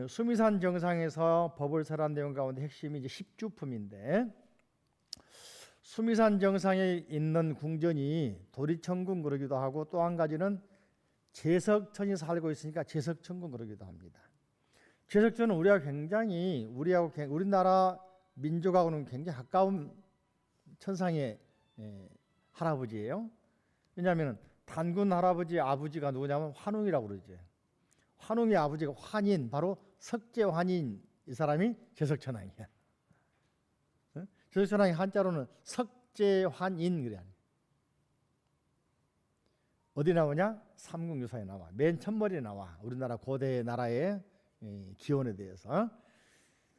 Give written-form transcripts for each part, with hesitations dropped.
수미산 정상에서 법을 설한 내용 가운데 핵심이 이제 십주품인데, 수미산 정상에 있는 궁전이 도리천궁 그러기도 하고, 또 한 가지는 제석천이 살고 있으니까 제석천궁 그러기도 합니다. 제석천은 우리나라 민족하고는 굉장히 가까운 천상의 할아버지예요. 왜냐하면 단군 할아버지 아버지가 누구냐면 환웅이라고 그러죠. 환웅의 아버지가 환인, 바로 석재환인, 이 사람이 제석천왕이야. 제석천왕이 한자로는 석재환인 그래. 어디 나오냐? 삼국유사에 나와. 맨 첫머리에 나와. 우리나라 고대 나라의 기원에 대해서.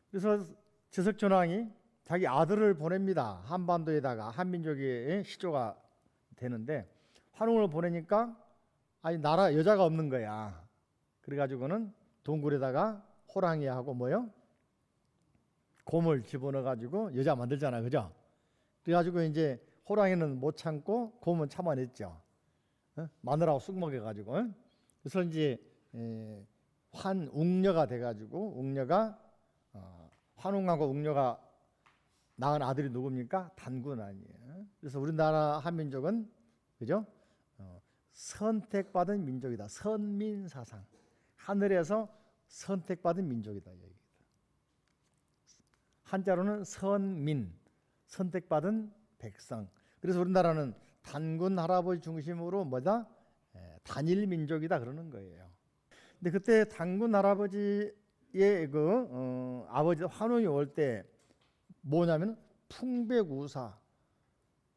그래서 제석천왕이 자기 아들을 보냅니다. 한반도에다가 한민족의 시조가 되는데, 환웅을 보내니까 나라 여자가 없는 거야. 그래가지고는 동굴에다가 호랑이하고 뭐요? 곰을 집어넣어가지고 여자 만들잖아, 그죠? 그래가지고 이제 호랑이는 못 참고 곰은 참아냈죠. 마늘하고 쑥 먹여가지고. 그래서 이제 환웅녀가 돼가지고, 웅녀가 환웅하고 웅녀가 낳은 아들이 누굽니까? 단군 아니에요. 그래서 우리나라 한민족은, 그죠? 선택받은 민족이다. 선민사상. 하늘에서 선택받은 민족이다. 한자로는 선민, 선택받은 백성. 그래서 우리나라는 단군 할아버지 중심으로 뭐다? 단일 민족이다 그러는 거예요. 근데 그때 단군 할아버지의 아버지 환웅이 올 때 뭐냐면 풍백우사,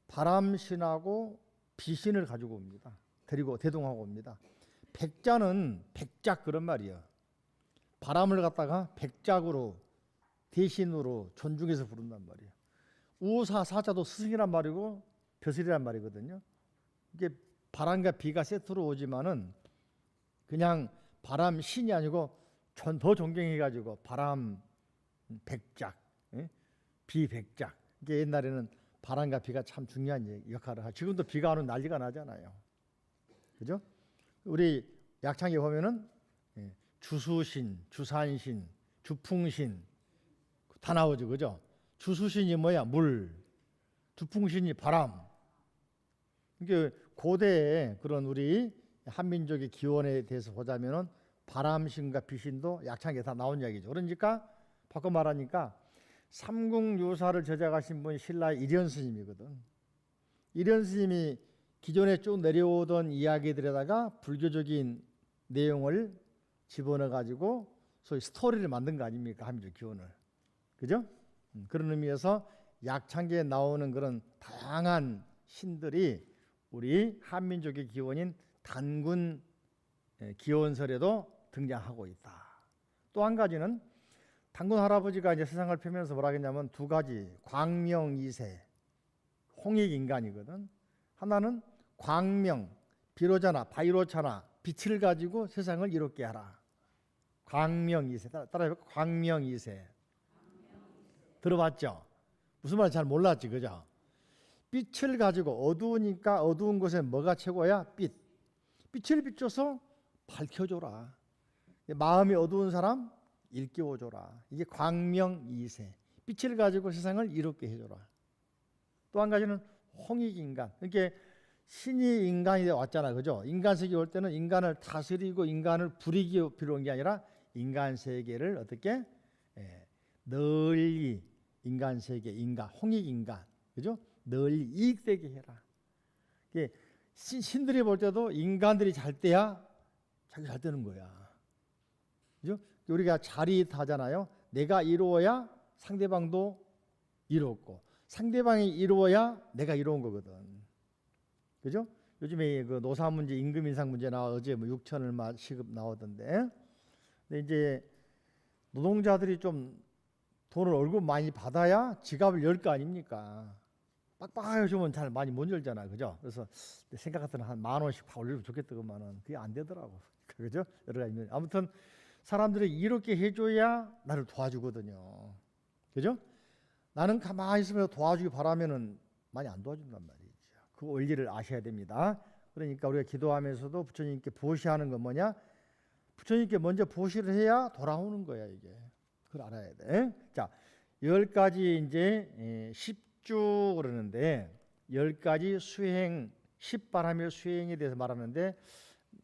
바람신하고 비신을 가지고 옵니다. 데리고 대동하고 옵니다. 백자는 백작 그런 말이에요. 바람을 갖다가 백작으로 대신으로 존중해서 부른단 말이에요. 우사 사자도 스승이란 말이고 벼슬이란 말이거든요. 이게 바람과 비가 세트로 오지만은 그냥 바람 신이 아니고 더 존경해가지고 바람 백작, 비 백작. 이게 옛날에는 바람과 비가 참 중요한 역할을 하죠. 지금도 비가 오는 난리가 나잖아요. 그죠? 우리 약창에 보면은 주수신, 주산신, 주풍신 다 나오죠, 그죠? 주수신이 뭐야? 물. 주풍신이 바람. 이게 고대의 그런 우리 한민족의 기원에 대해서 보자면은 바람신과 비신도 약창에 다 나온 이야기죠. 그러니까 바꿔 말하니까 삼국유사를 제작하신 분이 신라 이련 스님이거든. 이련 스님이 기존에 쭉 내려오던 이야기들에다가 불교적인 내용을 집어넣어 가지고 소위 스토리를 만든 거 아닙니까? 한민족 기원을. 그죠? 그런 의미에서 약창기에 나오는 그런 다양한 신들이 우리 한민족의 기원인 단군 기원설에도 등장하고 있다. 또 한 가지는 단군 할아버지가 이제 세상을 펴면서 뭐라 했냐면 두 가지, 광명이세, 홍익인간이거든. 하나는 광명, 비로자나 바이로차나 빛을 가지고 세상을 이롭게 하라. 광명이세. 따라해볼까? 광명이세. 들어봤죠? 무슨 말인지 잘 몰랐지, 그죠? 빛을 가지고 어두우니까 어두운 곳에 뭐가 최고야? 빛. 빛을 비춰서 밝혀줘라. 마음이 어두운 사람 일깨워줘라. 이게 광명이세. 빛을 가지고 세상을 이롭게 해줘라. 또 한 가지는 홍익인간. 이렇게 신이 인간이 왔잖아, 그죠? 인간세계 올 때는 인간을 다스리고 인간을 부리기 필요한 게 아니라 인간 세계를 어떻게 널리 인간 세계, 홍익인간, 그죠? 널리 이익되게 해라. 이게 신들이 볼 때도 인간들이 잘 때야 자기 잘 되는 거야, 그죠? 우리가 자리타잖아요. 내가 이루어야 상대방도 이루었고, 상대방이 이루어야 내가 이루은 거거든, 그죠? 요즘에 그 노사 문제, 임금 인상 문제 나와 어제 뭐 6천 얼마 시급 나오던데, 근데 이제 노동자들이 좀 돈을 월급 많이 받아야 지갑을 열 거 아닙니까? 빡빡하게 주면 잘 많이 못 열잖아, 그죠? 그래서 생각 같은 한 10,000원씩 팍 올리면 좋겠더만은 그게 안 되더라고, 그죠? 여러 가지. 아무튼 사람들이 이렇게 해줘야 나를 도와주거든요, 그죠? 나는 가만히 있으면서 도와주기 바라면은 많이 안 도와준단 말이죠. 그 원리를 아셔야 됩니다. 그러니까 우리가 기도하면서도 부처님께 보시하는 건 뭐냐? 부처님께 먼저 보시를 해야 돌아오는 거야 이게. 그걸 알아야 돼. 자, 10가지 이제 10주 그러는데 10가지 수행, 10바람의 수행에 대해서 말하는데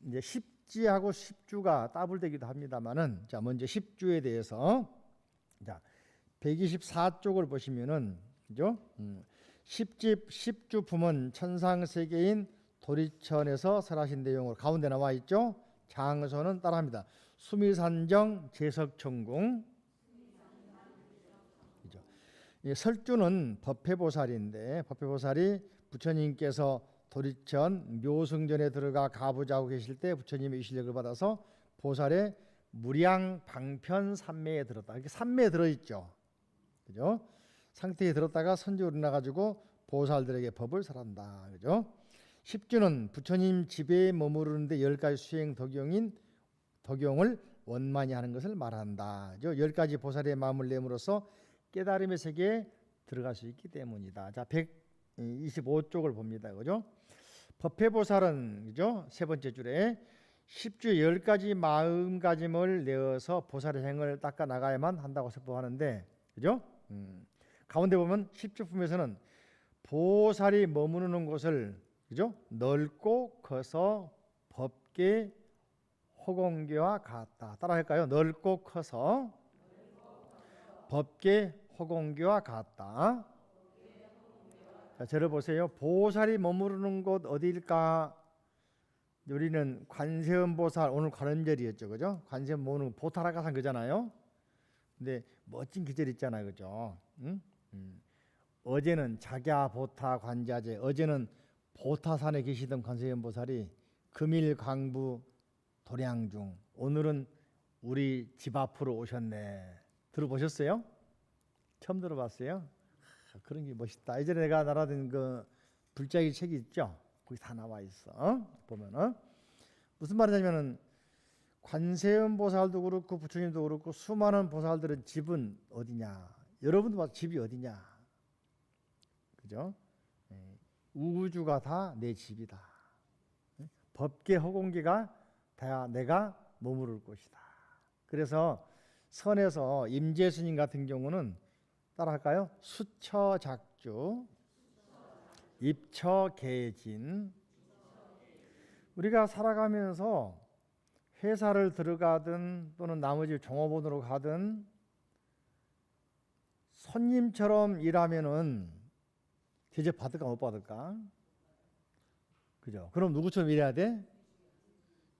이제 10지하고 10주가 따블되기도 합니다만은 자, 먼저 10주에 대해서 자, 124쪽을 보시면은 그죠? 10집 10주 품은 천상세계인 도리천에서 설하신 내용으로 가운데 나와 있죠. 장소는 따라합니다. 수미산정 제석천궁. 그죠? 설주는 법회보살인데 법회보살이 부처님께서 도리천 묘승전에 들어가 가부좌하고 계실 때 부처님의 위실력을 받아서 보살의 무량 방편 삼매에 들었다. 이렇게 삼매에 들어있죠. 그죠? 상태에 들었다가 선지로 일어나가지고 보살들에게 법을 설한다. 그죠? 10주는 부처님 집에 머무르는데 10가지 수행 덕용을 원만히 하는 것을 말한다. 10가지 보살의 마음을 내므로써 깨달음의 세계에 들어갈 수 있기 때문이다. 자, 125쪽을 봅니다. 그죠? 법회보살은 그죠? 세 번째 줄에 10주 10가지 마음가짐을 내어서 보살의 행을 닦아 나가야만 한다고 설법하는데 그죠? 가운데 보면 10주품에서는 보살이 머무르는 곳을 그죠? 넓고 커서 법계 허공계와 같다. 따라할까요? 넓고 커서 법계 허공계와 같다. 자, 저를 보세요. 보살이 머무르는 곳 어디일까? 우리는 관세음보살, 오늘 관음절이었죠, 그죠? 관세음 모는 보타라가산 그잖아요. 근데 멋진 기절 있잖아요, 그죠? 응? 어제는 작야 보타 관자재, 어제는 보타산에 계시던 관세음보살이 금일 광부 도량중, 오늘은 우리 집 앞으로 오셨네. 들어보셨어요? 처음 들어봤어요? 그런 게 멋있다. 예전에 내가 날아든 그 불자기 책이 있죠? 거기 다 나와 있어. 보면은 무슨 말이냐면은 관세음 보살도 그렇고 부처님도 그렇고 수많은 보살들은 집은 어디냐? 여러분도 봐도 집이 어디냐? 그죠? 우주가 다 내 집이다. 법계 허공계가 다 내가 머무를 곳이다. 그래서 선에서 임재스님 같은 경우는 따라할까요? 수처작주, 입처계진. 우리가 살아가면서 회사를 들어가든 또는 나머지 종업원으로 가든 손님처럼 일하면은 대접 받을까 못 받을까? 그죠? 그럼 누구처럼 일해야 돼?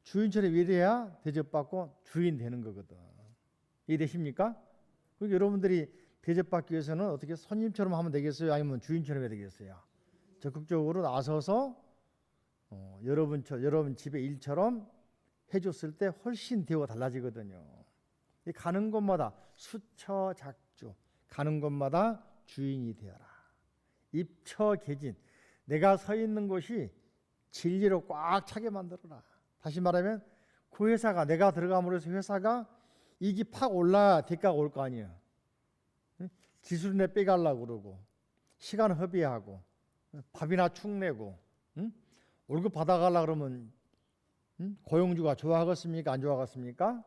주인처럼 일해야 대접받고 주인 되는 거거든. 이해되십니까? 그러니까 여러분들이 대접받기 위해서는 어떻게 손님처럼 하면 되겠어요? 아니면 주인처럼 해야 되겠어요? 적극적으로 나서서 여러분 집의 일처럼 해줬을 때 훨씬 대우가 달라지거든요. 가는 곳마다 수처작주, 가는 곳마다 주인이 되어라. 입처계진, 내가 서 있는 곳이 진리로 꽉 차게 만들어라. 다시 말하면 그 회사가 내가 들어감으로 해서 회사가 이익이 팍 올라야 대가가 올 거 아니에요. 기술인에 빼가려고 그러고 시간 허비하고 밥이나 축 내고 월급 받아가려고 그러면 고용주가 좋아하겠습니까? 안 좋아하겠습니까?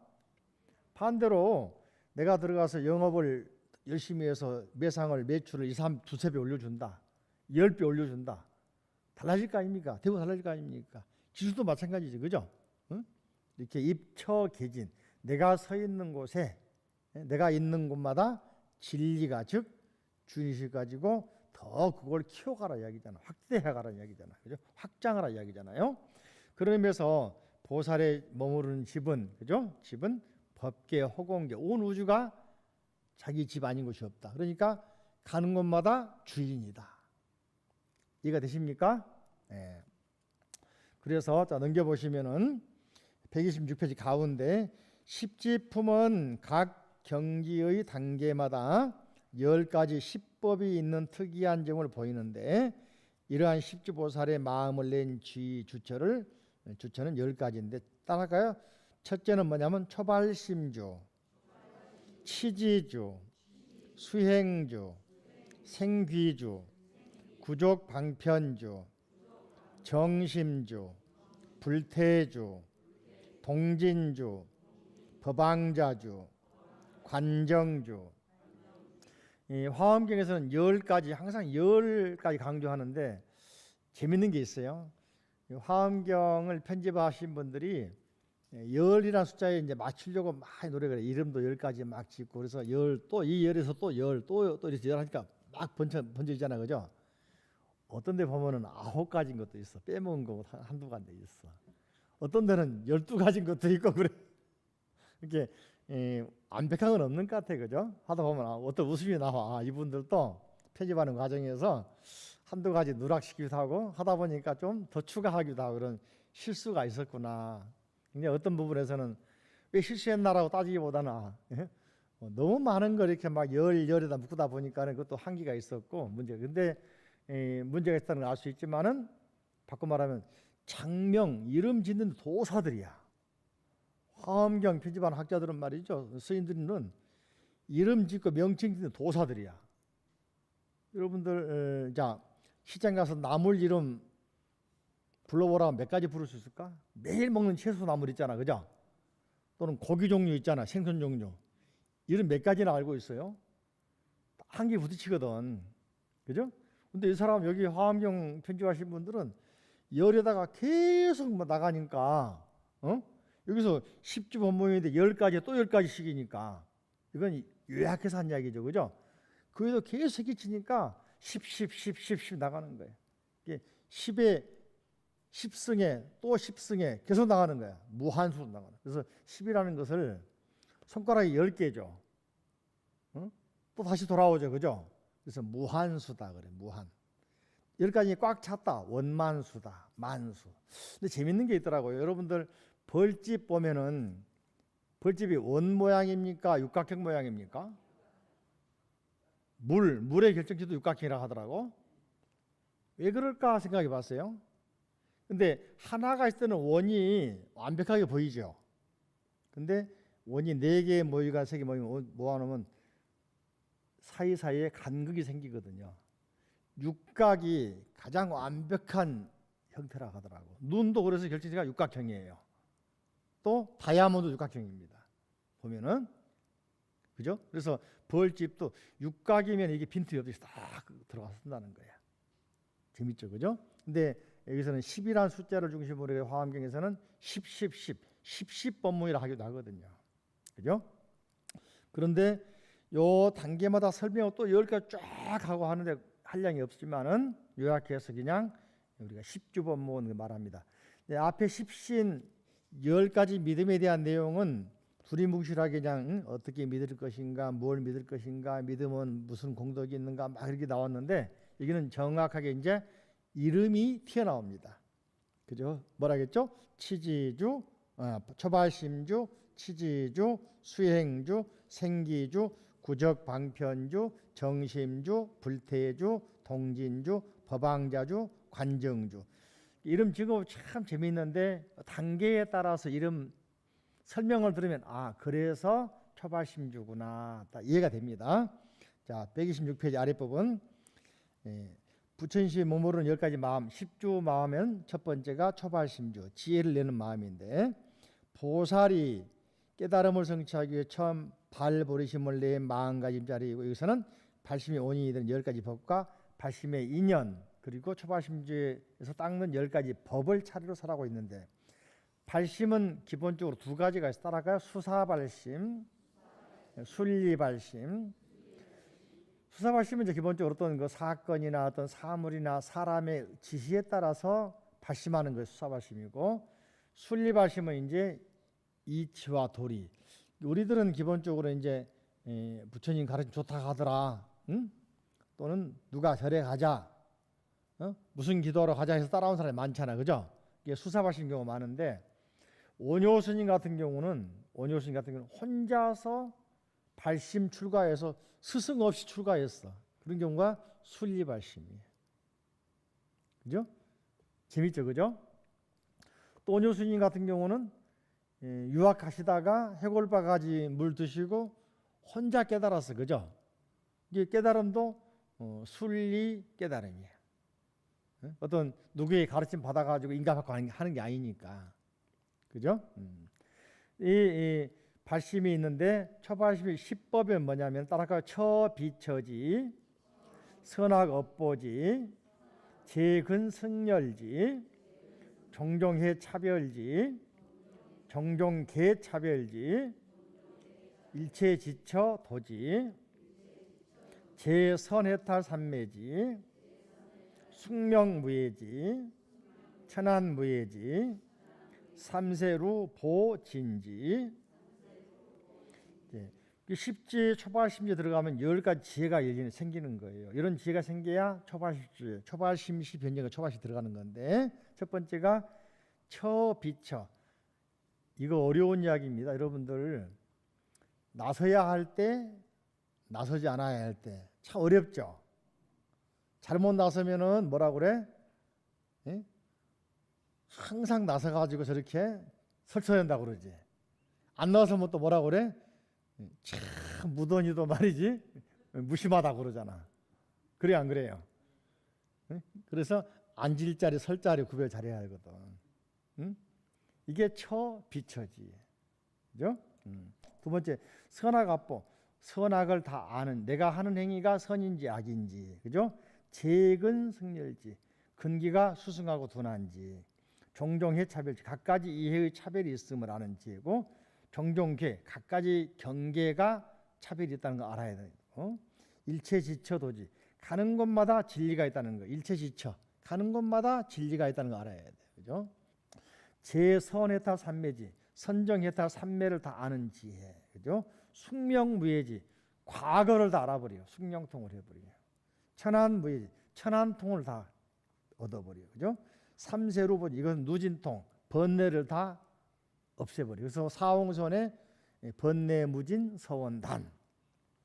반대로 내가 들어가서 영업을 열심히 해서 매출을 2, 3, 두세 배 올려준다. 10배 올려준다. 달라질 거 아닙니까? 대우 달라질 거 아닙니까? 기술도 마찬가지죠. 그죠? 이렇게 입처계진, 내가 서 있는 곳에 내가 있는 곳마다 진리가 즉 주인의식 가지고 더 그걸 키워가라 이야기잖아. 확대해가라 이야기잖아. 그죠? 확장하라 이야기잖아요. 그러면서 보살에 머무르는 집은 그죠? 집은 법계 허공계, 온 우주가 자기 집 아닌 곳이 없다. 그러니까 가는 곳마다 주인이다. 이해가 되십니까? 네. 그래서 자 넘겨보시면은 126페이지 가운데 십지품은 각 경지의 단계마다 10가지 십법이 있는 특이한 점을 보이는데 이러한 십지보살의 마음을 낸 주처는 10가지인데 따라갈까요? 첫째는 뭐냐면 초발심주, 치지주, 수행주, 생귀주, 구족방편주, 정심주, 불태주, 동진주, 법왕자주, 관정주. 이 화엄경에서는 열까지 항상 열까지 강조하는데 재밌는 게 있어요. 이 화엄경을 편집하신 분들이 열이라는 숫자에 이제 맞추려고 많이 노력을 해요. 이름도 열까지 막 짓고 그래서 열 또 이 열에서 또 열 또 이렇게 열 하니까 막 번져지잖아, 그죠? 어떤 데 보면은 9가지인 것도 있어. 빼먹은 거 한두 가지 있어. 어떤 데는 12가지인 것도 있고 그래. 이렇게 완벽한 건 없는 것 같아, 그죠? 하다 보면 어떤 웃음이 나와. 이분들도 편집하는 과정에서 한두 가지 누락시키기도 하고 하다 보니까 좀 더 추가하기도 하고 그런 실수가 있었구나. 근데 어떤 부분에서는 왜 실수했나라고 따지기보다는 너무 많은 걸 이렇게 막 열에다 묶다 보니까는 그것도 한계가 있었고 근데 문제가 있다는 걸 알 수 있지만은 바꿔 말하면 장명 이름 짓는 도사들이야. 화엄경 편집하는 학자들은 말이죠. 스님들은 이름 짓고 명칭 짓는 도사들이야. 여러분들 자 시장 가서 나물 이름 불러보라 몇 가지 부를 수 있을까? 매일 먹는 채소 나물 있잖아, 그죠? 또는 고기 종류 있잖아, 생선 종류. 이름 몇 가지나 알고 있어요? 한 개 부딪히거든, 그죠? 근데 이 사람 여기 화엄경 편집하신 분들은 열에다가 계속 나가니까 여기서 10주 법문인데 10가지 또 10가지씩이니까 이건 요약해서 한 이야기죠, 그죠? 그에도 계속 끼치니까 10 나가는 거예요. 이게 10에 10승에 또 10승에 계속 나가는 거야. 무한수로 나가는 거야. 그래서 10이라는 것을 손가락이 10개죠. 또 다시 돌아오죠, 그죠? 그래서 무한수다 그래. 무한. 10가지 꽉 찼다. 원만수다. 만수. 근데 재밌는 게 있더라고요. 여러분들 벌집 보면은 벌집이 원 모양입니까? 육각형 모양입니까? 물의 결정지도 육각형이라고 하더라고. 왜 그럴까 생각해 봤어요. 근데 하나가 있을 때는 원이 완벽하게 보이죠. 근데 원이 4개 모이가 3개 모이면 모아놓으면 사이사이에 간극이 생기거든요. 육각이 가장 완벽한 형태라고 하더라고. 눈도 그래서 결정지가 육각형이에요. 또 다이아몬드 육각형입니다. 보면은 그죠? 그래서 벌집도 육각이면 이게 빈틈이 없이 딱 들어가 쓴다는 거야. 재밌죠, 그죠? 근데 여기서는 10이라는 숫자를 중심으로 화엄경에서는 10 법문이라 하기도 하거든요. 그죠? 그런데 요 단계마다 설명을 또 10가지 쫙 하고 하는데 한량이 없지만은 요약해서 그냥 우리가 10주 법문 말합니다. 앞에 10신 10가지 믿음에 대한 내용은 두리뭉실하게 그냥 어떻게 믿을 것인가, 뭘 믿을 것인가, 믿음은 무슨 공덕이 있는가 막 이렇게 나왔는데 여기는 정확하게 이제 이름이 튀어나옵니다. 그죠? 뭐라겠죠? 치지주, 초발심주, 치지주, 수행주, 생기주, 구적방편주, 정심주, 불태주, 동진주, 법왕자주, 관정주. 이름 지금 참 재미있는데 단계에 따라서 이름 설명을 들으면 그래서 초발심주구나 딱 이해가 됩니다. 자, 126페이지 아랫부분 부처님이 못 모르는 10가지 마음 10주 마음은 첫 번째가 초발심주 지혜를 내는 마음인데 보살이 깨달음을 성취하기 위해 처음 발보리심을 내 마음가짐자리이고 여기서는 발심의 원인이 되는 10가지 법과 발심의 인연 그리고 초발심주에서 닦는 10가지 법을 차례로 설하고 있는데 발심은 기본적으로 2가지가 있어. 따라가요. 수사발심, 순리발심. 수사발심은 이제 기본적으로 어떤 그 사건이나 어떤 사물이나 사람의 지시에 따라서 발심하는 것이 수사발심이고, 순리발심은 이제 이치와 도리. 우리들은 기본적으로 이제 부처님 가르침 좋다 하더라, 응? 또는 누가 절에 가자, 무슨 기도하러 가자 해서 따라온 사람이 많잖아, 그죠? 이게 수사발심 경우가 많은데. 원효 스님 같은 경우는 혼자서 발심 출가해서 스승 없이 출가했어. 그런 경우가 순리발심이에요. 그죠? 재밌죠, 그죠? 또 원효 스님 같은 경우는 유학하시다가 해골바가지 물 드시고 혼자 깨달았어, 그죠? 이게 깨달음도 순리 깨달음이에요. 어떤 누구의 가르침 받아가지고 인가받고 하는 게 아니니까. 그죠? 이 발심이 있는데 초발심이 10법은 뭐냐면 따라가 처비처지, 선악업보지, 재근승렬지, 종종해차별지, 종종계차별지, 일체지처도지, 제선해탈삼매지, 숙명무예지, 천안무예지, 삼세루보진지. 십지 초발심지 들어가면 10가지 지혜가 생기는 거예요. 이런 지혜가 생겨야 초발심시 변제가 초발시 들어가는 건데, 첫 번째가 처비처. 이거 어려운 이야기입니다. 여러분들 나서야 할 때, 나서지 않아야 할 때 참 어렵죠. 잘못 나서면은 뭐라 그래? 예? 항상 나서가지고 저렇게 설쳐야 된다고 그러지. 안 나서면 또 뭐라 그래? 참 무던히도 말이지 무심하다고 그러잖아. 그래 안 그래요? 예? 그래서 앉을 자리 설 자리 구별 잘해야 하거든. 응? 이게 처비처지. 그죠? 두 번째 선악압보. 선악을 다 아는, 내가 하는 행위가 선인지 악인지, 그죠? 재근승렬지, 근기가 수승하고 둔한지, 종종해차별지, 각가지 이해의 차별이 있음을 아는 지혜고, 종종계, 각가지 경계가 차별이 있다는 거 알아야 돼요. 일체지처도지, 가는 곳마다 진리가 있다는 거. 일체지처, 가는 곳마다 진리가 있다는 거 알아야 돼요. 그죠? 제선해탈삼매지, 선정해탈 삼매를 다 아는 지혜. 그죠? 숙명무예지, 과거를 다 알아버려요. 숙명통을 해버려요. 천안무예지, 천안통을 다 얻어버려요. 그죠? 삼세루보지, 이건 누진통, 번뇌를 다 없애버려요. 그래서 사홍선의 번뇌무진 서원단,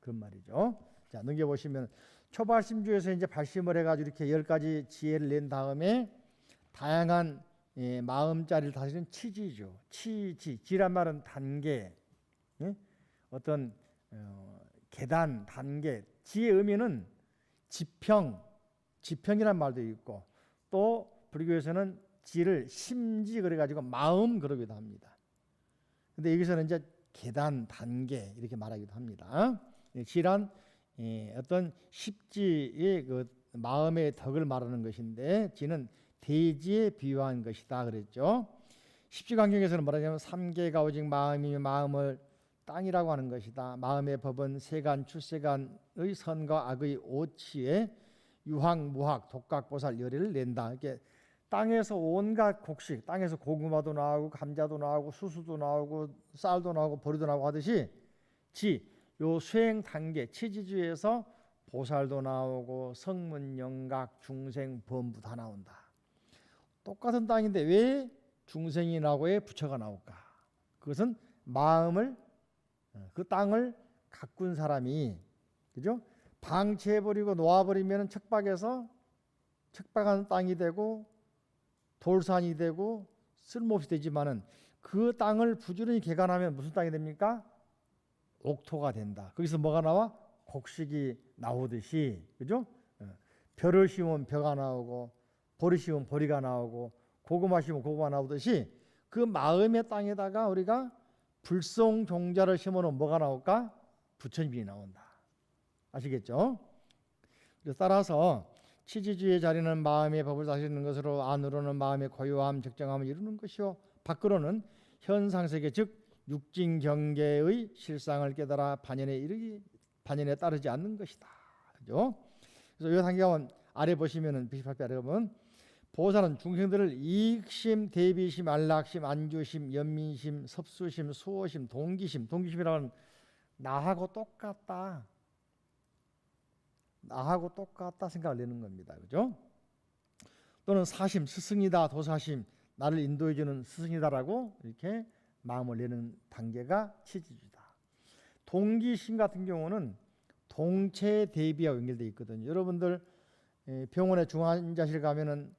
그런 말이죠. 자, 넘겨보시면 초발심주에서 이제 발심을 해가지고 이렇게 10가지 지혜를 낸 다음에 다양한 마음자리를 다스리는 치지죠. 지란 말은 단계, 어떤 계단, 단계. 지의 의미는 지평이란 말도 있고, 또 불교에서는 지를 심지 그래가지고 마음 그러기도 합니다. 근데 여기서는 이제 계단, 단계 이렇게 말하기도 합니다. 지란 어떤 십지의 그 마음의 덕을 말하는 것인데, 지는 대지에 비유한 것이다 그랬죠. 십지강경에서는 뭐라냐면 삼계가 오직 마음이며 마음을 땅이라고 하는 것이다. 마음의 법은 세간, 출세간의 선과 악의 오치에 유학, 무학, 독각보살 열애를 낸다. 이렇게 땅에서 온갖 곡식, 땅에서 고구마도 나오고 감자도 나오고 수수도 나오고 쌀도 나오고 보리도 나오고 하듯이 요 수행 단계, 치지주에서 보살도 나오고 성문, 영각, 중생, 범부 다 나온다. 똑같은 땅인데 왜 중생이 나오고 왜 부처가 나올까? 그것은 마음을, 그 땅을 가꾼 사람이, 그죠? 방치해버리고 놓아버리면 척박해서 척박한 땅이 되고 돌산이 되고 쓸모없이 되지만은, 그 땅을 부지런히 개간하면 무슨 땅이 됩니까? 옥토가 된다. 거기서 뭐가 나와? 곡식이 나오듯이, 그죠? 벼를 심으면 벼가 나오고, 보리 심으면 보리가 나오고, 고구마 심으면 고구마 나오듯이, 그 마음의 땅에다가 우리가 불송 종자를 심어놓으면 뭐가 나올까? 부처님이 나온다. 아시겠죠? 그래서 따라서 치지주의 자리는 마음의 법을 다스리는 것으로, 안으로는 마음의 고요함, 적정함을 이루는 것이요, 밖으로는 현상세계 즉 육진경계의 실상을 깨달아 반연에 따르지 않는 것이다. 그죠? 그래서 이 단계원 아래 보시면은 118배 아래 보면, 보살은 중생들을 이익심, 대비심, 안락심, 안주심, 연민심, 섭수심, 수호심, 동기심이라는 나하고 똑같다. 나하고 똑같다 생각을 내는 겁니다. 그죠? 또는 사심, 스승이다, 도사심, 나를 인도해주는 스승이다라고 이렇게 마음을 내는 단계가 치지주다. 동기심 같은 경우는 동체 대비하고 연결되어 있거든요. 여러분들 병원에 중환자실 가면은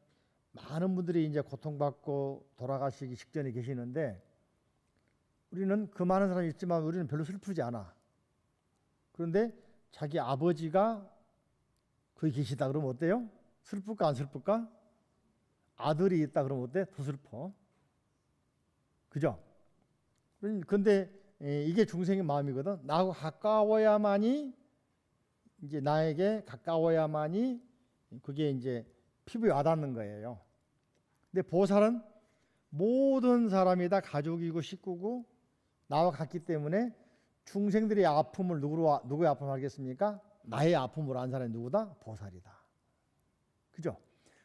많은 분들이 이제 고통받고 돌아가시기 직전에 계시는데, 우리는 그 많은 사람이 있지만 우리는 별로 슬프지 않아. 그런데 자기 아버지가 거기 계시다 그러면 어때요? 슬플까 안 슬플까? 아들이 있다 그러면 어때? 더 슬퍼. 그죠? 근데 이게 중생의 마음이거든. 나하고 가까워야만이 이제 나에게 가까워야만이 그게 이제 피부에 와닿는 거예요. 근데 보살은 모든 사람이 다 가족이고 식구고 나와 같기 때문에 중생들의 아픔을 누구의 아픔을 알겠습니까? 나의 아픔을 아는 사람이 누구다? 보살이다. 그죠?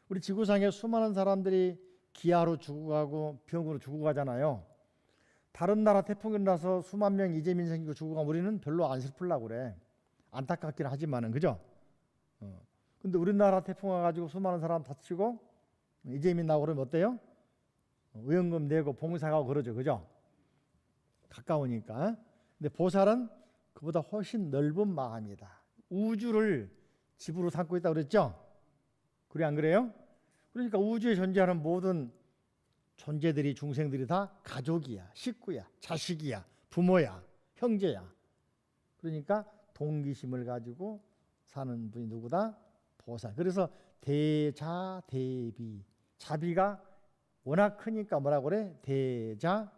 우리 지구상에 수많은 사람들이 기아로 죽어가고 병으로 죽어가잖아요. 다른 나라 태풍이 나서 수만 명 이재민 생기고 죽어가면 우리는 별로 안 슬프려고 그래. 안타깝긴 하지만은, 그죠? 근데 우리나라 태풍 와가지고 수많은 사람 다치고 이재민 나고 그러면 어때요? 의원금 내고 봉사하고 그러죠, 그죠? 가까우니까. 근데 보살은 그보다 훨씬 넓은 마음이다. 우주를 집으로 삼고 있다고 그랬죠? 그래, 안 그래요? 그러니까 우주에 존재하는 모든 존재들이, 중생들이 다 가족이야, 식구야, 자식이야, 부모야, 형제야. 그러니까 동기심을 가지고 사는 분이 누구다? 보살. 그래서 대자대비. 자비가 워낙 크니까 뭐라고 그래? 대자.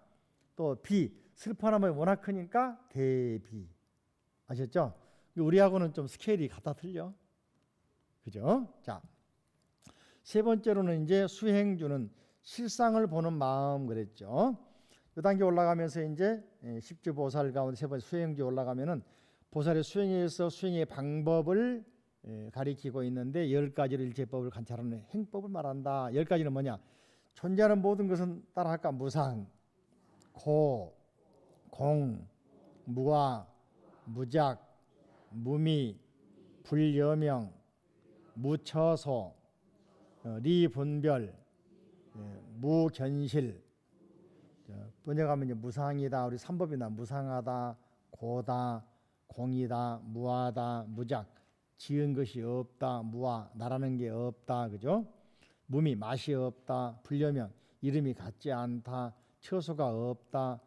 또 비. 슬퍼하는 마음이 워낙 크니까 대비. 아셨죠? 우리하고는 좀 스케일이 같아 틀려. 그죠? 자, 세 번째로는 이제 수행주는 실상을 보는 마음 그랬죠. 이 단계 올라가면서 이제 십주 보살 가운데 세 번째 수행주 올라가면은 보살의 수행에서 수행의 방법을 가리키고 있는데 10가지를 일제법을 관찰하는 행법을 말한다. 10가지는 뭐냐? 존재하는 모든 것은 따라할까? 무상, 고, 공, 무아, 무작, 무미, 불여명, 무처소, 리분별, 무견실. 번역하면 이제 무상이다. 우리 삼법이나 무상하다, 고다, 공이다, 무하다, 무작. 지은 것이 없다, 무아, 나라는 게 없다, 그죠? 무미, 맛이 없다, 불여명, 이름이 같지 않다, 처소가 없다,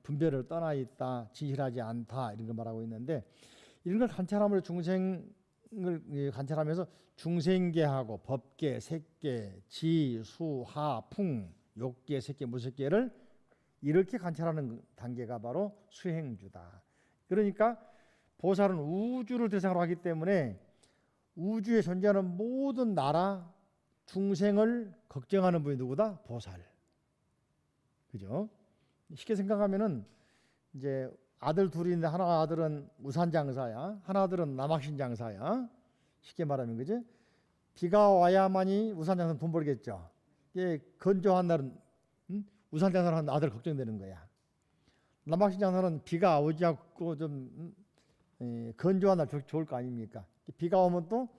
분별을 떠나 있다, 진실하지 않다, 이런 거 말하고 있는데, 이런 걸 관찰함으로 중생을 관찰하면서 중생계하고 법계, 색계, 지, 수, 하, 풍, 욕계, 색계, 무색계를 이렇게 관찰하는 단계가 바로 수행주다. 그러니까 보살은 우주를 대상으로 하기 때문에 우주에 존재하는 모든 나라, 중생을 걱정하는 분이 누구다? 보살. 그죠? 쉽게 생각하면은 이제 아들 둘이 있는데 하나 아들은 우산장사야, 하나 아들은 남학신장사야. 쉽게 말하면 그지? 비가 와야만이 우산장사는 돈 벌겠죠. 이게 건조한 날은 우산장사를 하는 아들 걱정되는 거야. 남학신장사는 비가 오지 않고 좀 건조한 날 좋을 거 아닙니까? 비가 오면 또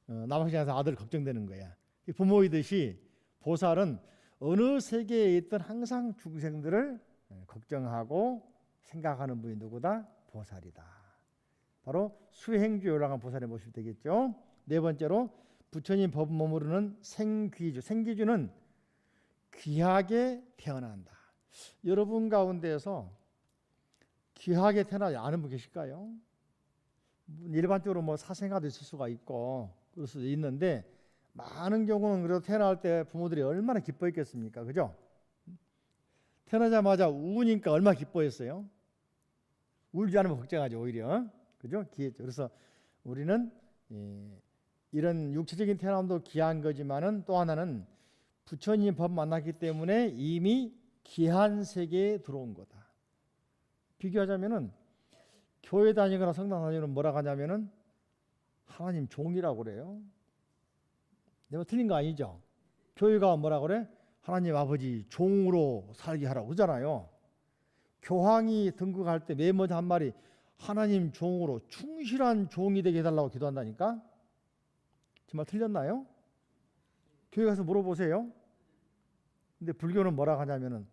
남학신장사 아들 걱정되는 거야. 부모이듯이 보살은 어느 세계에 있던 항상 중생들을 걱정하고 생각하는 분이 누구다? 보살이다. 바로 수행주에 올라간 보살의 모습이 되겠죠. 네 번째로 부처님 법 머무르는 생귀주. 생귀주는 귀하게 태어난다. 여러분 가운데에서 귀하게 태어나지 않은 분 계실까요? 일반적으로 뭐 사생아도 있을 수가 있고 그럴 수도 있는데 많은 경우는 그래도 태어날 때 부모들이 얼마나 기뻐했겠습니까? 그죠? 태어나자마자 우니까 얼마나 기뻐했어요? 울지 않으면 걱정하죠, 오히려. 그죠? 기했죠. 그래서 우리는 이런 육체적인 태어남도 귀한 거지만은 또 하나는 부처님 법 만났기 때문에 이미 귀한 세계에 들어온 거다. 비교하자면은 교회 다니거나 성당 다니는 뭐라고 하냐면은 하나님 종이라고 그래요. 내가 틀린 거 아니죠? 교회가 뭐라 그래? 하나님 아버지 종으로 살게 하라고 그러잖아요. 교황이 등극할 때 맨 먼저 한 말이 하나님 종으로 충실한 종이 되게 해달라고 기도한다니까? 정말 틀렸나요? 교회 가서 물어보세요. 근데 불교는 뭐라고 하냐면은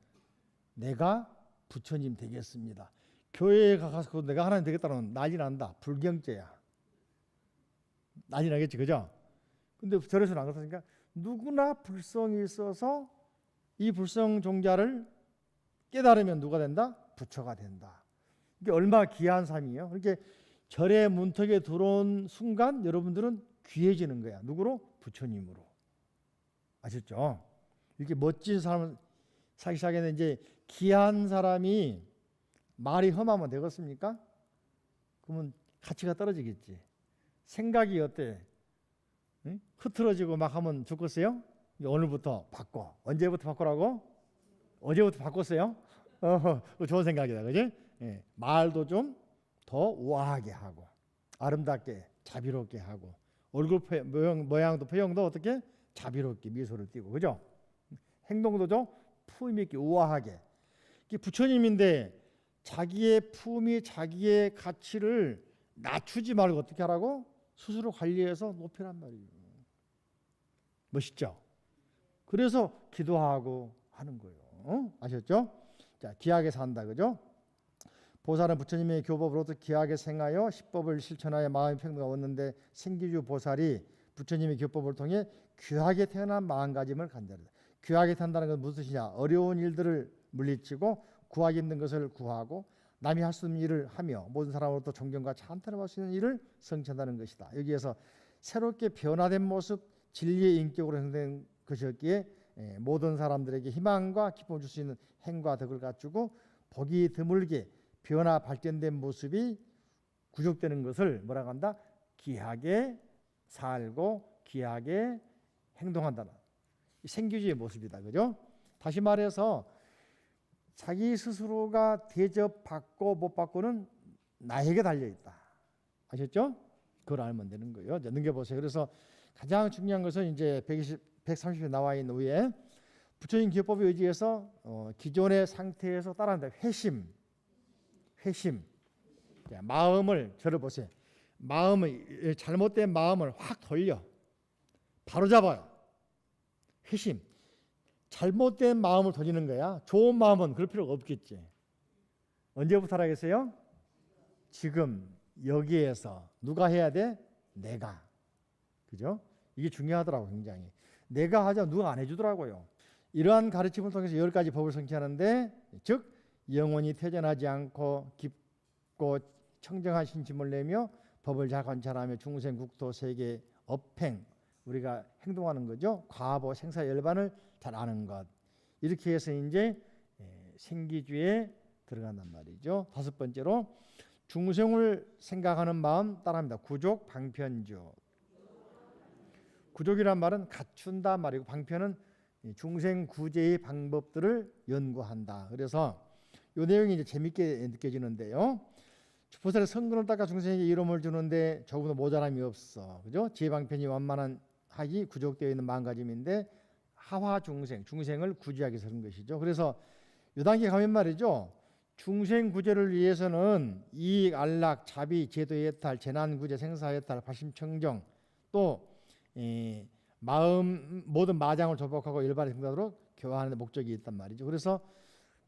내가 부처님 되겠습니다. 교회에 가서 내가 하나님 되겠다는 난리 난다. 불경죄야. 난리 나겠지, 그죠? 근데 절에서는 안 그렇다니까 누구나 불성이 있어서 이 불성 종자를 깨달으면 누가 된다? 부처가 된다. 이게 얼마나 귀한 삶이에요. 그렇게 절의 문턱에 들어온 순간 여러분들은 귀해지는 거야. 누구로? 부처님으로. 아셨죠? 이렇게 멋진 사람을 사기 시작했는데 이제 귀한 사람이 말이 험하면 되겠습니까? 그러면 가치가 떨어지겠지. 생각이 어때? 응? 흐트러지고 막 하면 좋겠어요? 오늘부터 바꿔. 언제부터 바꾸라고? 어제부터 바꿨어요? 좋은 생각이다, 그지? 예, 말도 좀 더 우아하게 하고 아름답게 자비롭게 하고 얼굴 모양도 표정도 어떻게 자비롭게 미소를 띠고, 그죠? 행동도 좀 품위 있게 우아하게. 이게 부처님인데 자기의 품위, 자기의 가치를 낮추지 말고 어떻게 하라고? 스스로 관리해서 높이란 말이에요. 멋있죠? 그래서 기도하고 하는 거예요. 아셨죠? 자, 귀하게 산다, 그죠? 보살은 부처님의 교법으로부터 귀하게 생하여 십법을 실천하여 마음의 평등을 얻는데 생기주 보살이 부처님의 교법을 통해 귀하게 태어난 마음가짐을 간다르다. 귀하게 산다는 건 무슨 뜻이냐? 어려운 일들을 물리치고 구하기 힘든 것을 구하고 남이 할 수 없는 일을 하며 모든 사람으로부터 존경과 찬탄을 받을 수 있는 일을 성취한다는 것이다. 여기에서 새롭게 변화된 모습, 진리의 인격으로 형성된 것이었기에 모든 사람들에게 희망과 기쁨을 줄 수 있는 행과 덕을 갖추고 보기 드물게 변화 발전된 모습이 구족되는 것을 뭐라고 한다? 귀하게 살고 귀하게 행동한다는 생기주의 모습이다, 그죠? 다시 말해서 자기 스스로가 대접받고 못 받고는 나에게 달려 있다. 아셨죠? 그걸 알면 되는 거예요. 넘겨보세요. 그래서 가장 중요한 것은 이제 130에 나와 있는 위에 부처님 기법에 의지해서 기존의 상태에서 따라한다. 회심. 자, 마음을 저를 보세요. 마음을 잘못된 마음을 확 돌려 바로 잡아요. 회심. 잘못된 마음을 돌리는 거야. 좋은 마음은 그럴 필요가 없겠지. 언제부터 하겠어요? 지금 여기에서 누가 해야 돼? 내가. 그죠? 이게 중요하더라고 굉장히. 내가 하자 누가 안 해주더라고요. 이러한 가르침을 통해서 10가지 법을 성취하는데 즉 영원히 퇴전하지 않고 깊고 청정한 신심을 내며 법을 잘 관찰하며 중생 국토 세계 업행 우리가 행동하는 거죠. 과보 생사 열반을 잘 아는 것. 이렇게 해서 이제 생기주에 들어간단 말이죠. 다섯 번째로 중생을 생각하는 마음 따라합니다. 구족 방편주. 구족이란 말은 갖춘다 말이고 방편은 중생 구제의 방법들을 연구한다. 그래서 이 내용이 이제 재밌게 느껴지는데요. 보살의 성근을 닦아 중생에게 이름을 주는데 조금도 모자람이 없어. 그죠? 지혜방편이 완만한 하기 구족되어 있는 마음가짐인데 하화 중생을 구제하기 위해서 그런 것이죠. 그래서 이 단계 가면 말이죠. 중생 구제를 위해서는 이익, 안락, 자비, 제도 예탈, 재난 구제, 생사 예탈, 발심청정 또 마음 모든 마장을 조복하고 일반에 등하도록 교화하는 목적이 있단 말이죠. 그래서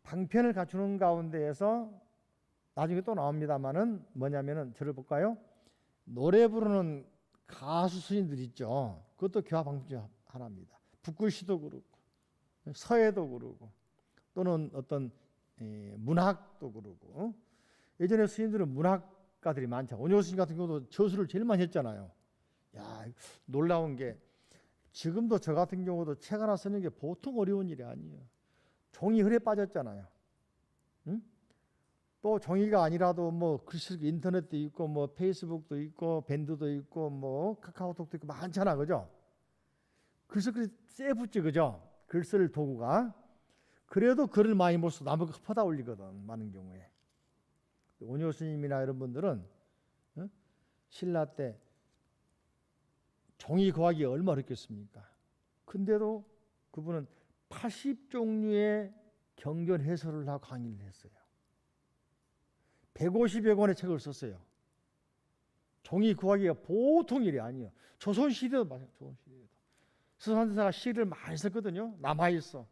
방편을 갖추는 가운데에서 나중에 또 나옵니다만은 뭐냐면은 저를 볼까요? 노래 부르는 가수 스님들 있죠. 그것도 교화 방법 중 하나입니다. 북글씨도 그렇고 서예도 그렇고 또는 어떤 문학도 그렇고 예전에 스님들은 문학가들이 많죠. 원효 스님 같은 경우도 저수를 제일 많이 했잖아요. 야, 놀라운 게 지금도 저 같은 경우도 책 하나 쓰는 게 보통 어려운 일이 아니에요. 종이 흐에 빠졌잖아요. 응? 또 종이가 아니라도 뭐 글씨 인터넷도 있고 뭐 페이스북도 있고 밴드도 있고 뭐 카카오톡도 있고 많잖아, 그죠? 글쎄 쎄 붙지, 그죠? 글 쓸 도구가. 그래도 글을 많이 못 써 나무가 퍼다 올리거든 많은 경우에. 원효 스님이나 이런 분들은 신라 때 종이 구하기 얼마나 어렵겠습니까? 근데도 그분은 80종류의 경전 해설을 하고 강의를 했어요. 150여 권의 책을 썼어요. 종이 구하기가 보통 일이 아니에요. 조선시대도 마찬가지예요. 조선시대도. 스산대사가 시를 많이 썼거든요. 남아있어.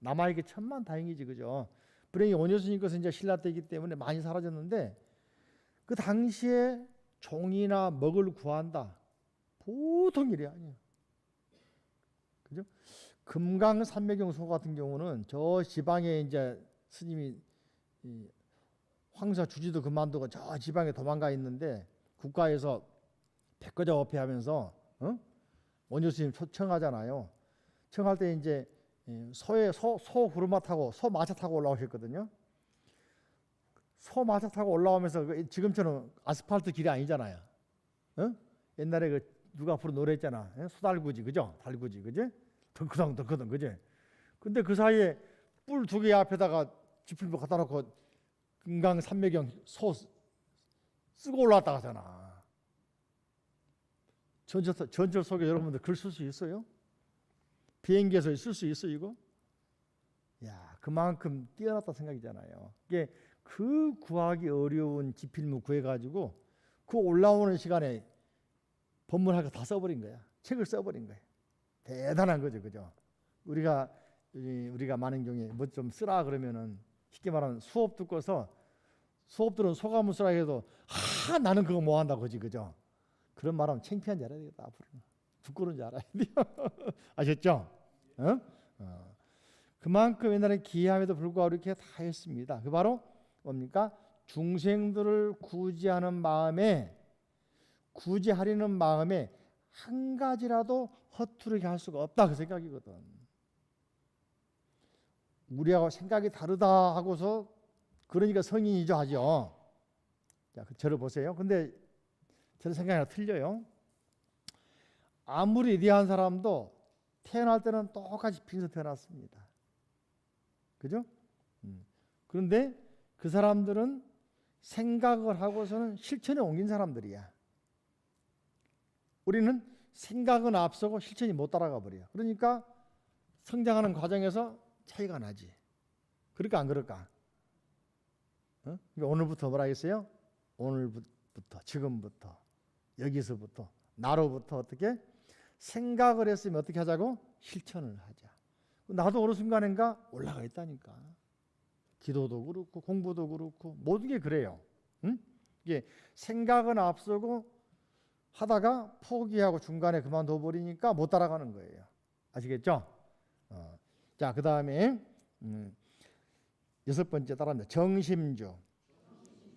남아있기 천만다행이지, 그죠? 불행히 원효스님 것은 이제 신라 때이기 때문에 많이 사라졌는데 그 당시에 종이나 먹을 구한다. 보통 일이 아니에요. 그죠? 금강산매경소 같은 경우는 저 지방에 이제 스님이 황사 주지도 그만두고 저 지방에 도망가 있는데 국가에서 백거자 업회하면서 원효 스님 청하잖아요. 청할 때 이제 소 구르마 타고 소 마차 타고 올라오셨거든요. 소마차 타고 올라오면서 지금처럼 아스팔트 길이 아니잖아요. 어? 옛날에 누가 앞으로 노래했잖아. 소달구지, 그죠? 달구지, 그지? 덩크덩 덩크덩, 그지? 근데 그 사이에 뿔 2개 앞에다가 지필모 갖다 놓고 금강 산매경 소 쓰고 올라왔다 가잖아. 전철 속에 여러분들 글 쓸 수 있어요? 비행기에서 쓸 수 있어 이거? 야, 그만큼 뛰어났다 생각이잖아요. 이게 그 구하기 어려운 지필모 구해가지고 그 올라오는 시간에 법문할 거 다 써버린 거야. 책을 써버린 거야. 대단한 거죠, 그죠? 우리가 많은 경우에 뭐 좀 쓰라 그러면은 쉽게 말하면 수업 듣고서 수업들은 소감을 쓰라 해도 나는 그거 뭐 한다 그지, 그죠? 그런 말하면 창피한 줄 알아야 되겠다. 앞으로는 부끄러운 줄 알아야 돼요. 아셨죠? 그만큼 옛날에 기이함에도 불구하고 이렇게 다 했습니다. 그 바로 뭡니까? 중생들을 구제하는 마음에, 구제하려는 마음에 한 가지라도 허투루게 할 수가 없다 그 생각이거든. 우리하고 생각이 다르다 하고서 그러니까 성인이죠 하죠. 자, 저를 보세요. 근데 저는 생각이 틀려요. 아무리 위대한 사람도 태어날 때는 똑같이 빈서 태어났습니다. 그죠? 그런데 그 사람들은 생각을 하고서는 실천에 옮긴 사람들이야. 우리는 생각은 앞서고 실천이 못 따라가 버려요. 그러니까 성장하는 과정에서 차이가 나지. 그럴까 안 그럴까? 그러니까 오늘부터 뭐라 했어요? 오늘부터, 지금부터, 여기서부터, 나로부터 어떻게? 생각을 했으면 어떻게 하자고? 실천을 하자. 나도 어느 순간인가 올라가 있다니까. 기도도 그렇고 공부도 그렇고 모든 게 그래요. 이게 생각은 앞서고 하다가 포기하고 중간에 그만둬 버리니까 못 따라가는 거예요. 아시겠죠? 자, 그 다음에 6번째 따라합니다. 정심주.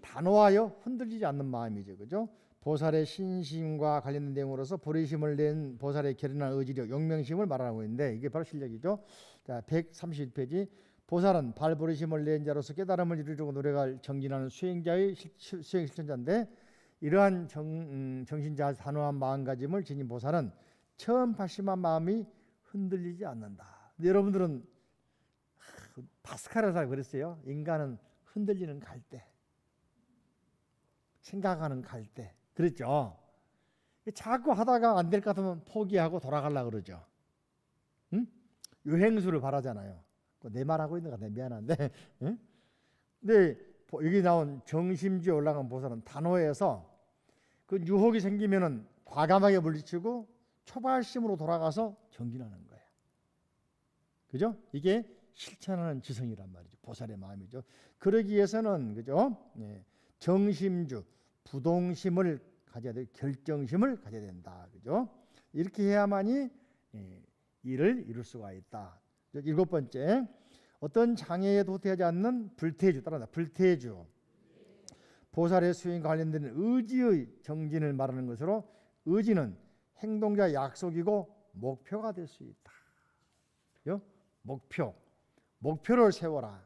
단호하여 흔들리지 않는 마음이죠. 그죠? 보살의 신심과 관련된 내용으로서 보리심을 낸 보살의 결연한 의지력, 용맹심을 말하고 있는데 이게 바로 실력이죠. 자, 131페이지. 보살은 발보리심을 낸 자로서 깨달음을 이루려고 노력할 정진하는 수행 실천자인데 이러한 정신자 단호한 마음가짐을 지닌 보살은 처음 발심한 마음이 흔들리지 않는다. 근데 여러분들은 파스칼에서 그랬어요. 인간은 흔들리는 갈대, 생각하는 갈대 그랬죠. 자꾸 하다가 안 될 것 같으면 포기하고 돌아가려고 그러죠. 응? 유행수를 바라잖아요. 내 말하고 있는 것 같아. 미안한데. 응? 근데 여기 나온 정심지에 올라간 보살은 단호해서 그 유혹이 생기면은 과감하게 물리치고 초발심으로 돌아가서 정진하는 거예요. 그죠? 이게 실천하는 지성이란 말이죠. 보살의 마음이죠. 그러기 위해서는 그죠? 정심주, 부동심을 가져야 돼. 결정심을 가져야 된다. 그죠? 이렇게 해야만이 일을 이룰 수가 있다. 7번째, 어떤 장애에 도태하지 않는 불태주 따라다. 불태주. 보살의 수행과 관련된 의지의 정진을 말하는 것으로 의지는 행동자 약속이고 목표가 될 수 있다. 그죠? 목표를 세워라.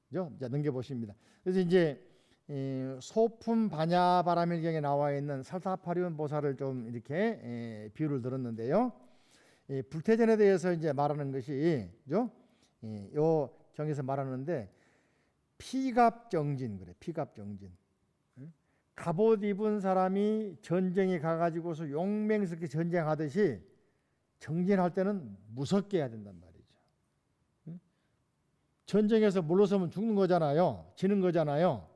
그죠? 자, 넘겨보십니다. 그래서 이제 소품 반야바라밀경에 나와 있는 살타파리온 보살을 좀 이렇게 비유를 들었는데요. 불태전에 대해서 이제 말하는 것이, 그죠? 요 경에서 말하는데 피갑정진 그래. 피갑정진. 갑옷 입은 사람이 전쟁에 가가지고서 용맹스럽게 전쟁하듯이 정진할 때는 무섭게 해야 된단 말이죠. 전쟁에서 물러서면 죽는 거잖아요. 지는 거잖아요.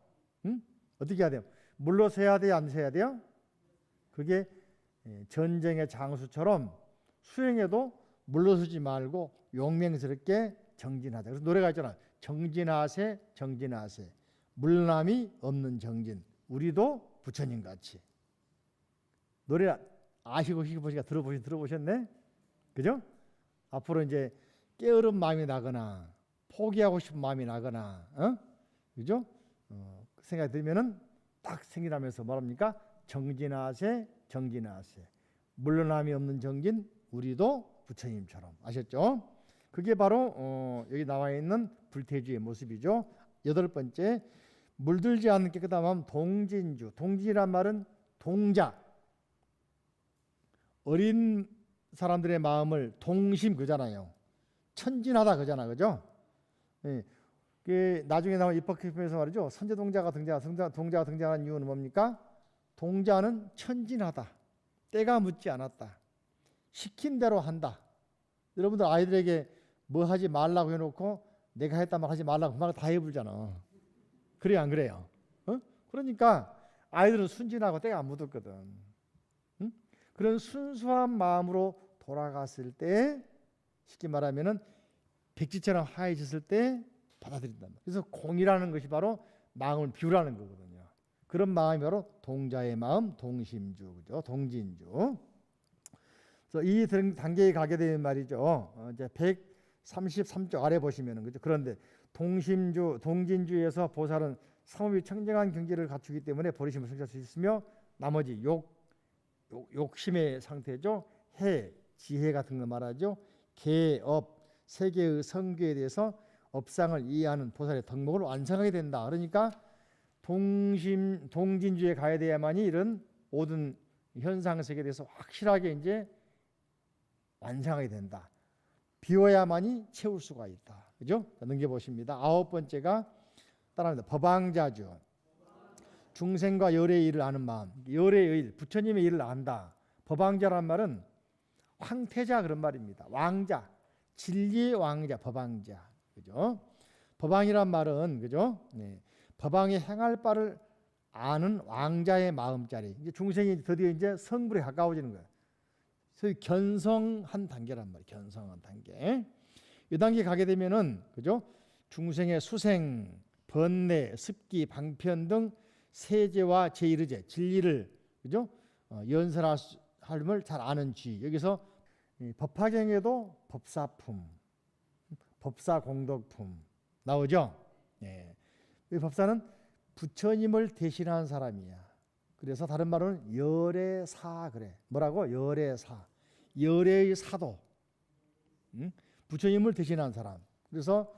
어떻게 해야 돼요? 물러서야 돼요? 안 서야 돼요? 그게 전쟁의 장수처럼 수행에도 물러서지 말고 용맹스럽게 정진하자. 그래서 노래가 있잖아. 정진하세 정진하세 물남이 없는 정진. 우리도 부처님 같이. 노래 아시고 보시니까 들어보셨네? 그죠? 앞으로 이제 깨어른 마음이 나거나 포기하고 싶은 마음이 나거나 그죠? 그 생각이 들면은 딱 생기나면서 뭐랍니까? 정진하세 정진하세 물러남이 없는 정진 우리도 부처님처럼. 아셨죠? 그게 바로 여기 나와 있는 불태주의 모습이죠. 8번째, 물들지 않는 깨끗한 마음 동진주. 동진이란 말은 동자. 어린 사람들의 마음을 동심 그잖아요. 천진하다 그잖아, 그죠? 예. 그 나중에 나온 입학기표에서 말이죠. 선제 동자가 등장하는 이유는 뭡니까? 동자는 천진하다. 때가 묻지 않았다. 시킨 대로 한다. 여러분들 아이들에게 뭐 하지 말라고 해놓고 내가 했다면 하지 말라고 막 다 해불잖아. 그래요, 안 그래요? 그러니까 아이들은 순진하고 때가 안 묻었거든. 그런 순수한 마음으로 돌아갔을 때, 쉽게 말하면은 백지처럼 하얘졌을 때 받아들인단 말이에요. 그래서 공이라는 것이 바로 마음을 비우라는 거거든요. 그런 마음이 바로 동자의 마음, 동심주, 그죠? 동진주. 그래서 이 단계에 가게 되면 말이죠. 이제 133쪽 아래 보시면은, 그죠? 그런데 동심주, 동진주에서 보살은 사무비 청정한 경지를 갖추기 때문에 버리심을 성취할 수 있으며, 나머지 욕심의 상태죠. 해, 지혜 같은 거 말하죠. 개, 업, 세계의 성교에 대해서 업상을 이해하는 보살의 덕목을 완성하게 된다. 그러니까 동진주에 가야 돼야만이 이런 모든 현상세계에 대해서 확실하게 이제 완성하게 된다. 비워야만이 채울 수가 있다. 그죠? 넘겨보십니다. 9번째가 따라합니다. 법왕자주. 중생과 열의 일을 아는 마음. 열의 일, 부처님의 일을 안다. 법왕자란 말은 황태자 그런 말입니다. 왕자, 진리의 왕자, 법왕자. 그죠? 법왕이란 말은, 그죠? 네. 법왕이 행할 바를 아는 왕자의 마음자리. 이제 중생이 드디어 이제 성불에 가까워지는 거예요. 소위 견성한 단계란 말이에요. 견성한 단계. 이 단계 가게 되면은, 그죠? 중생의 수생, 번뇌, 습기, 방편 등 세제와 제1의제, 진리를, 그죠? 연설함을 잘 아는 지. 여기서 법화경에도 법사품, 법사공덕품 나오죠. 예. 이 법사는 부처님을 대신하는 사람이야. 그래서 다른 말로는 열애사 그래. 뭐라고? 열애사. 열애의 사도. 부처님을 대신하는 사람. 그래서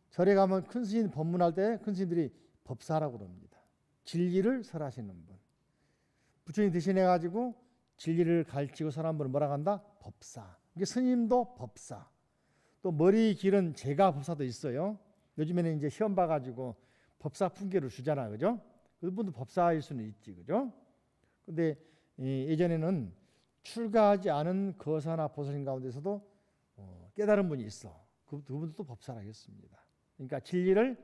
절에 가면 큰 스님 법문할 때 큰 스님들이 법사라고 그럽니다. 진리를 설하시는 분. 부처님 대신해 가지고 진리를 가르치고 사는 분을 뭐라고 한다? 법사. 이게 스님도 법사. 또 머리 길은 제가 법사도 있어요. 요즘에는 이제 시험 봐가지고 법사 품계를 주잖아, 그죠? 그분도 법사일 수는 있지, 그죠? 근데 예전에는 출가하지 않은 거사나 보살님 가운데서도 깨달은 분이 있어. 그분도 또 법사라 했습니다. 그러니까 진리를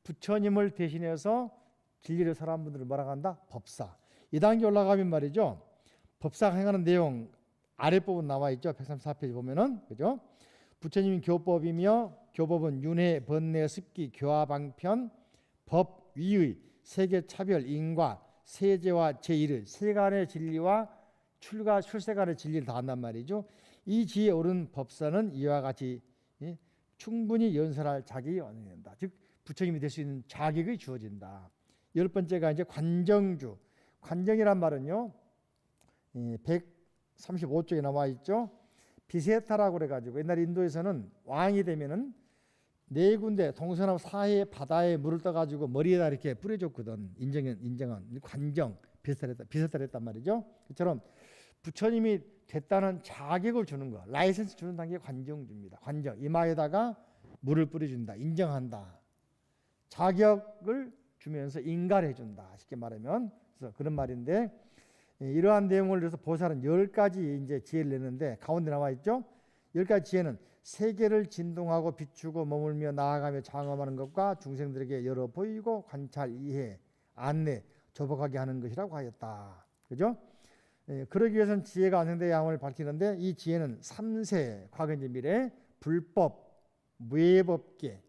부처님을 대신해서 진리를 설한 분들을 뭐라고 한다? 법사. 이 단계 올라가면 말이죠. 법사가 행하는 내용 아랫부분 나와 있죠. 134페이지 보면은, 그죠? 부처님이 교법이며 교법은 윤회, 번뇌, 습기, 교화방편, 법, 위의, 세계 차별, 인과, 세제와 제1의 세간의 진리와 출세간의 진리를 다 한단 말이죠. 이 지혜에 오른 법사는 이와 같이 충분히 연설할 자격이 완성된다. 즉 부처님이 될 수 있는 자격이 주어진다. 10번째가 이제 관정주. 관정이란 말은요. 135쪽에 나와 있죠. 비세타라고 그래가지고 옛날 인도에서는 왕이 되면은 네 군데 동서남 사해 바다에 물을 떠가지고 머리에다 이렇게 뿌려줬거든. 인정한 관정 비세타를 했단 말이죠. 그처럼 부처님이 됐다는 자격을 주는 거, 라이센스 주는 단계 관정주입니다. 관정 이마에다가 물을 뿌려준다, 인정한다. 자격을 주면서 인가해준다. 쉽게 말하면 그래서 그런 말인데. 이러한 내용을 위해서 보살은 10가지 이제 지혜를 내는데 가운데 나와 있죠. 10가지 지혜는 세계를 진동하고 비추고 머물며 나아가며 장엄하는 것과 중생들에게 열어 보이고 관찰, 이해, 안내, 조복하게 하는 것이라고 하였다. 그죠? 그러기 위해서는 지혜가 완성돼야 함을 밝히는데 이 지혜는 3세, 과거 이제 미래, 불법, 무예법계,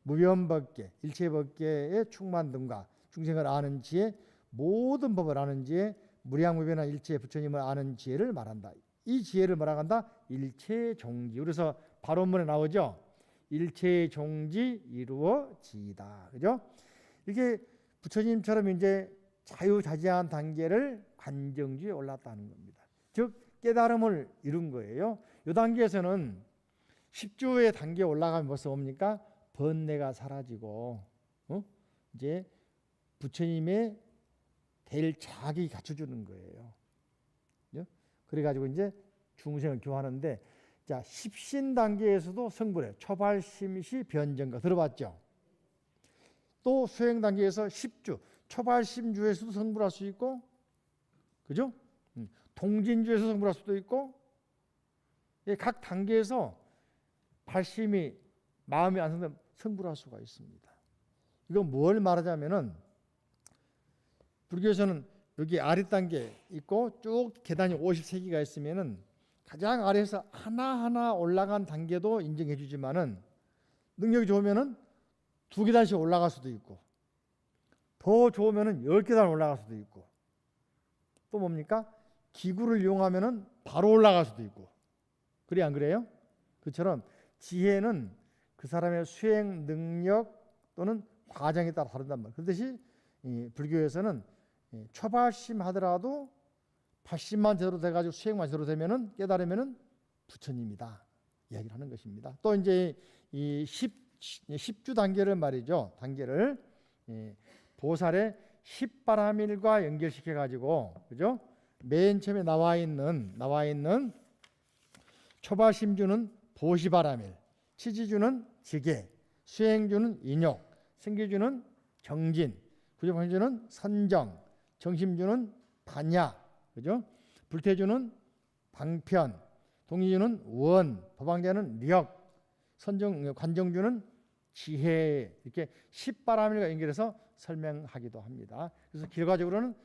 무변법계, 일체법계의 충만 등과 중생을 아는 지혜, 모든 법을 아는 지혜, 무량무변한 일체 부처님을 아는 지혜를 말한다. 이 지혜를 뭐라고 한다? 일체종지. 그래서 발언문에 나오죠. 일체종지 이루어지이다. 그죠? 이렇게 부처님처럼 이제 자유자재한 단계를 관정주에 올랐다는 겁니다. 즉 깨달음을 이룬 거예요. 이 단계에서는 10주의 단계에 올라가면 벌써 뭡니까? 번뇌가 사라지고 이제 부처님의 될 자격이 갖춰주는 거예요. 그래가지고 이제 중생을 교화하는데, 자, 십신 단계에서도 성불해. 초발, 심시, 변정가 들어봤죠? 또 수행 단계에서 십주, 초발, 심주에서도 성불할 수 있고, 그죠? 동진주에서 성불할 수도 있고, 각 단계에서 발심이 마음이 안 성되면 성불할 수가 있습니다. 이건 뭘 말하자면은, 불교에서는 여기 아래 단계 있고 쭉 계단이 53개가 있으면은 가장 아래에서 하나하나 올라간 단계도 인정해 주지만은, 능력이 좋으면은 2계단씩 올라갈 수도 있고, 더 좋으면은 10계단 올라갈 수도 있고, 또 뭡니까? 기구를 이용하면은 바로 올라갈 수도 있고. 그래 안 그래요? 그처럼 지혜는 그 사람의 수행 능력 또는 과정에 따라 다른단 말이에요. 그렇듯이 불교에서는 초발심 하더라도 발심만 제대로 돼가지고 수행만 제대로 되면은, 깨달으면은 부처님이다 이야기를 하는 것입니다. 또 이제 이 10주 단계를 말이죠. 단계를 보살의 10바라밀과 연결시켜 가지고, 그죠? 맨 처음에 나와 있는 초발심주는 보시바라밀, 치지주는 지계, 수행주는 인욕, 생기주는 정진, 구조방주는 선정, 정심주는 반야, 그죠? 불태주는 방편, 동의주는 원, 법왕자는 력, 관정주는 지혜, 이렇게 10바라밀과 연결해서 설명하기도 합니다. 그래서 결과적으로는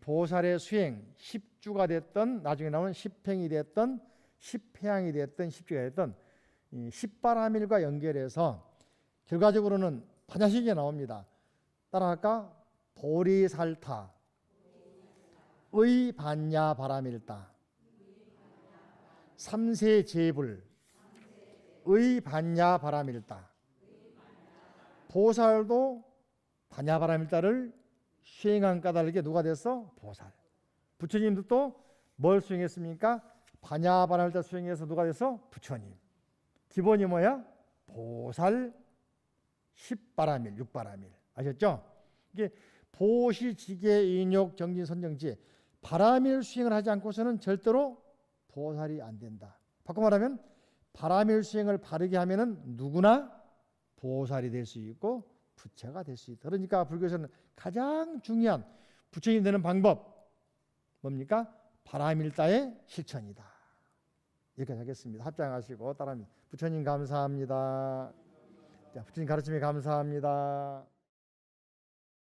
보살의 수행 10주가 됐던, 나중에 나오는 10행이 됐던, 10회양이 됐던, 10주가 됐던 10바라밀과 연결해서 결과적으로는 반야식이 나옵니다. 따라할까? 보리살타 의 반야 바라밀다, 삼세제불 의 반야 바라밀다. 보살도 반야 바라밀다를 수행한 까닭에 누가 됐어? 보살. 부처님도 또 뭘 수행했습니까? 반야 바라밀다 수행해서 누가 됐어? 부처님. 기본이 뭐야? 보살 10바라밀, 6바라밀. 아셨죠? 이게 보시, 지계, 인욕, 정진, 선정지, 바라밀 수행을 하지 않고서는 절대로 보살이 안 된다. 바꿔 말하면 바라밀 수행을 바르게 하면은 누구나 보살이 될 수 있고 부처가 될 수 있다. 그러니까 불교에서는 가장 중요한 부처님 되는 방법 뭡니까? 바라밀다의 실천이다. 이렇게 하겠습니다. 합장하시고 따라합니다. 부처님 감사합니다. 자, 부처님 가르침에 감사합니다.